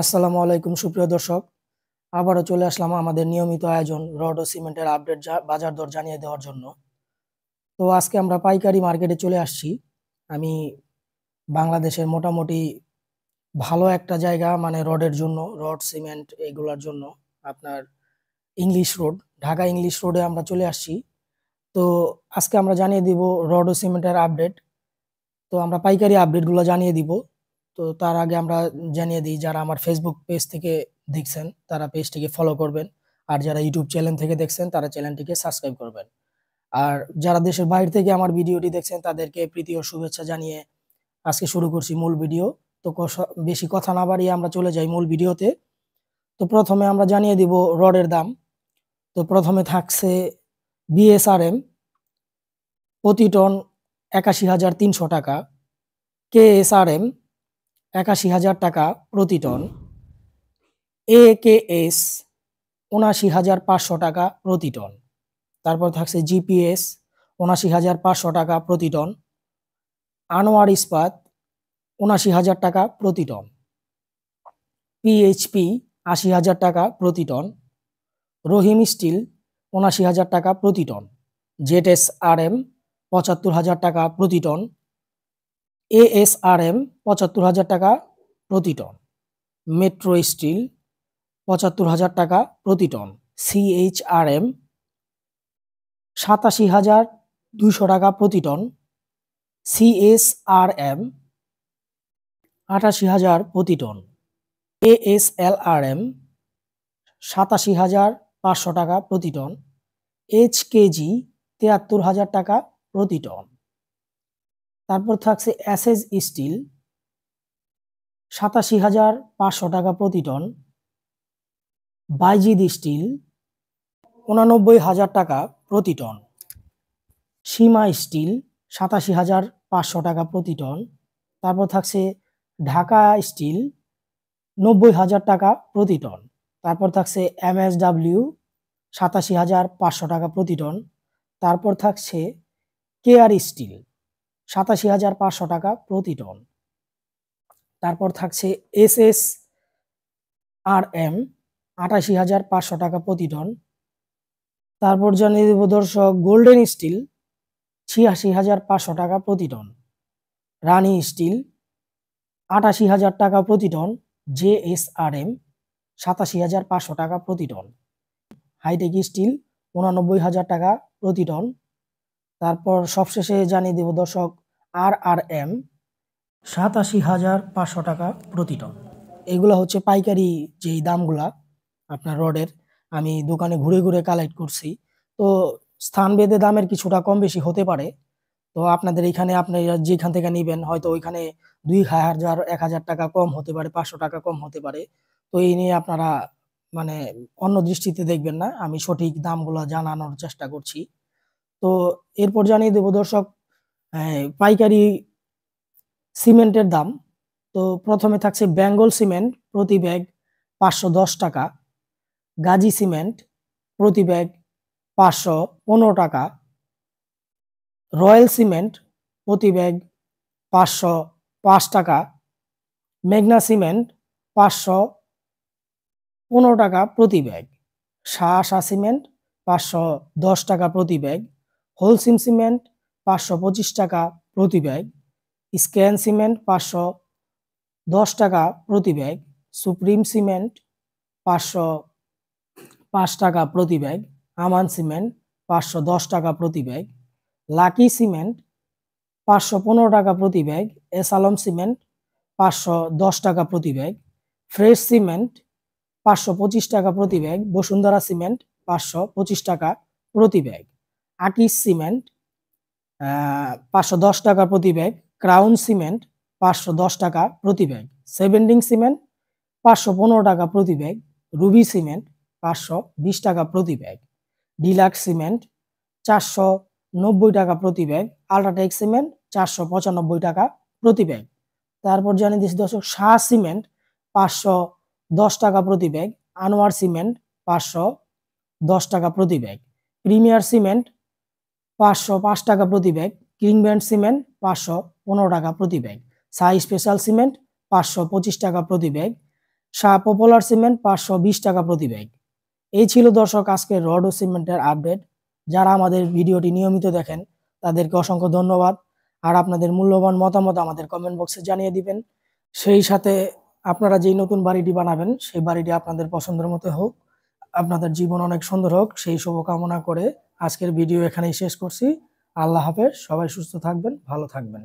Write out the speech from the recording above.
আসসালামু আলাইকুম সুপ্রিয় দর্শক, আবারও চলে আসলাম আমাদের নিয়মিত আয়োজন রড ও সিমেন্টের আপডেট বাজার দর জানিয়ে দেওয়ার জন্য। তো আজকে আমরা পাইকারি মার্কেটে চলে আসছি। আমি বাংলাদেশের মোটামুটি ভালো একটা জায়গা, মানে রডের জন্য, রড সিমেন্ট এগুলোর জন্য আপনার ইংলিশ রোড, ঢাকা ইংলিশ রোডে আমরা চলে আসছি। তো আজকে আমরা জানিয়ে দিব রড ও সিমেন্টের আপডেট। তো আমরা পাইকারি আপডেটগুলো জানিয়ে দিব। তো তার আগে আমরা জানিয়ে দিই, যারা আমার ফেসবুক পেজ থেকে দেখছেন তারা পেজটিকে ফলো করবেন, আর যারা ইউটিউব চ্যানেল থেকে দেখছেন তারা চ্যানেলটিকে সাবস্ক্রাইব করবেন। আর যারা দেশের বাইরে থেকে আমার ভিডিওটি দেখছেন তাদেরকে প্রীতি ও শুভেচ্ছা জানিয়ে আজকে শুরু করছি মূল ভিডিও। তো বেশি কথা না বাড়িয়ে আমরা চলে যাই মূল ভিডিওতে। তো প্রথমে আমরা জানিয়ে দিব রডের দাম। তো প্রথমে থাকছে বিএসআরএম প্রতি টন ৮১,৩০০ টাকা, কেএসআরএম ৮১,০০০ টাকা প্রতি টন, একেএস ৭৯,৫০০ টাকা প্রতি টন। তারপর থাকছে জিপিএস ৭৯,৫০০ টাকা প্রতি টন, আনোয়ার ইস্পাত ৭৯,০০০ টাকা প্রতি টন, পিএইচপি ৮০,০০০ টাকা প্রতি টন, রহিম স্টিল ৭৯,০০০ টাকা প্রতি টন, জেডএসআরএম ৭৫,০০০ টাকা প্রতি টন, এএসআরএম ৭৫,০০০ টাকা প্রতি টন, মেট্রো স্টিল ৭৫,০০০ টাকা প্রতি টন, সিএইচআরএম ৮৭,২০০ টাকা প্রতি টন, সিএসআরএম ৮৮,০০০ প্রতি টন, এএসএলআরএম ৮৭,৫০০ টাকা প্রতি টন, এইচকেজি ৭৩,০০০ টাকা প্রতি টন। তারপর থাকছে এসএস স্টিল ৮৭,৫০০ টাকা প্রতি টন, বাইজিদ স্টিল ৮৯,০০০ টাকা প্রতি টন, সীমা স্টিল ৮৭,৫০০ টাকা প্রতি টন। তারপর থাকছে ঢাকা স্টিল ৯০,০০০ টাকা প্রতি টন। তারপর থাকছে এমএসডব্লিউ ৮৭,৫০০ টাকা প্রতি টন। তারপর থাকছে কেআর স্টিল ৮৭,৫০০ টাকা প্রতি টন। তারপর থাকছে এসএসআরএম ৮৮,৫০০ টাকা প্রতি টন। তারপর জানিয়ে দেব দর্শক গোল্ডেন স্টিল ৮৬,৫০০ টাকা প্রতি টন, রানি স্টিল ৮৮,০০০ টাকা প্রতি টন, জেএসআরএম ৮৭,৫০০ টাকা প্রতি টন, হাইটেক স্টিল ৮৯,০০০ টাকা প্রতি টন। তারপর সবশেষে জানিয়ে দেব দর্শক আরআরএম ৮৭,৫০০ টাকা প্রতি টন। এগুলো হচ্ছে পাইকারি যেই দামগুলা আপনার রডের, আমি দোকানে ঘুরে ঘুরে কালেক্ট করছি। তো স্থানভেদে দামের কিছুটা কম বেশি হতে পারে। তো আপনাদের এখানে আপনি যেখান থেকে নেবেন হয়তো ওইখানে ২,০০০ ১,০০০ টাকা কম হতে পারে, ৫০০ টাকা কম হতে পারে। তো এই নিয়ে আপনারা মানে অন্য দৃষ্টিতে দেখবেন না, আমি সঠিক দামগুলো জানানোর চেষ্টা করছি। তো এরপর জানিয়ে দেব দর্শক পাইকারি সিমেন্টের দাম। তো প্রথমে থাকছে বেঙ্গল সিমেন্ট প্রতি ব্যাগ ৫১০ টাকা, গাজী সিমেন্ট প্রতি ব্যাগ ৫১৫ টাকা, রয়্যাল সিমেন্ট প্রতি ব্যাগ ৫০৫ টাকা, মেঘনা সিমেন্ট ৫১৫ টাকা প্রতি ব্যাগ, শাহ সিমেন্ট ৫১০ টাকা প্রতি ব্যাগ, হোলসিম সিমেন্ট ৫২৫ টাকা প্রতি ব্যাগ, স্ক্যান সিমেন্ট ৫১০ টাকা প্রতি ব্যাগ, সুপ্রিম সিমেন্ট ৫০৫ টাকা প্রতি ব্যাগ, আমান সিমেন্ট ৫১০ টাকা প্রতি ব্যাগ, লাকি সিমেন্ট ৫১৫ টাকা প্রতি ব্যাগ, এসালম সিমেন্ট ৫১০ টাকা প্রতি ব্যাগ, ফ্রেশ সিমেন্ট ৫২৫ টাকা প্রতি ব্যাগ, বসুন্ধরা সিমেন্ট ৫২৫ টাকা প্রতি ব্যাগ, আকিস সিমেন্ট ৫১০ টাকা প্রতি ব্যাগ, ক্রাউন সিমেন্ট ৫১০ টাকা প্রতি ব্যাগ, সেভেন্ডিং সিমেন্ট ৫১৫ টাকা প্রতি ব্যাগ, রুবি সিমেন্ট ৫২০ টাকা প্রতি ব্যাগ, ডিলাক্স সিমেন্ট ৪৯০ টাকা প্রতি ব্যাগ, আল্ট্রাটেক সিমেন্ট ৪৯৫ টাকা প্রতি ব্যাগ। তারপর জানিয়ে দিচ্ছি দর্শক শাহ সিমেন্ট ৫১০ টাকা প্রতি ব্যাগ, আনোয়ার সিমেন্ট ৫১০ টাকা প্রতি ব্যাগ, প্রিমিয়ার সিমেন্ট ৫০৫ টাকা প্রতি ব্যাগ, কিংব্যান্ড সিমেন্ট ৫১৫ টাকা প্রতি ব্যাগ, সাই স্পেশাল সিমেন্ট ৫২৫ টাকা প্রতি ব্যাগ, শাহ পপুলার সিমেন্ট 520 টাকা প্রতি ব্যাগ। এই ছিল দর্শক আজকের রড ও সিমেন্টের আপডেট। যারা আমাদের ভিডিওটি নিয়মিত দেখেন তাদেরকে অসংখ্য ধন্যবাদ। আর আপনাদের মূল্যবান মতামত আমাদের কমেন্ট বক্সে জানিয়ে দিবেন। সেই সাথে আপনারা যেই নতুন বাড়িটি বানাবেন সেই বাড়িটি আপনাদের পছন্দের মতো হোক, আপনাদের জীবন অনেক সুন্দর হোক, সেই শুভকামনা করে আজকের ভিডিও এখানেই শেষ করছি। আল্লাহ হাফেজ। সবাই সুস্থ থাকবেন, ভালো থাকবেন।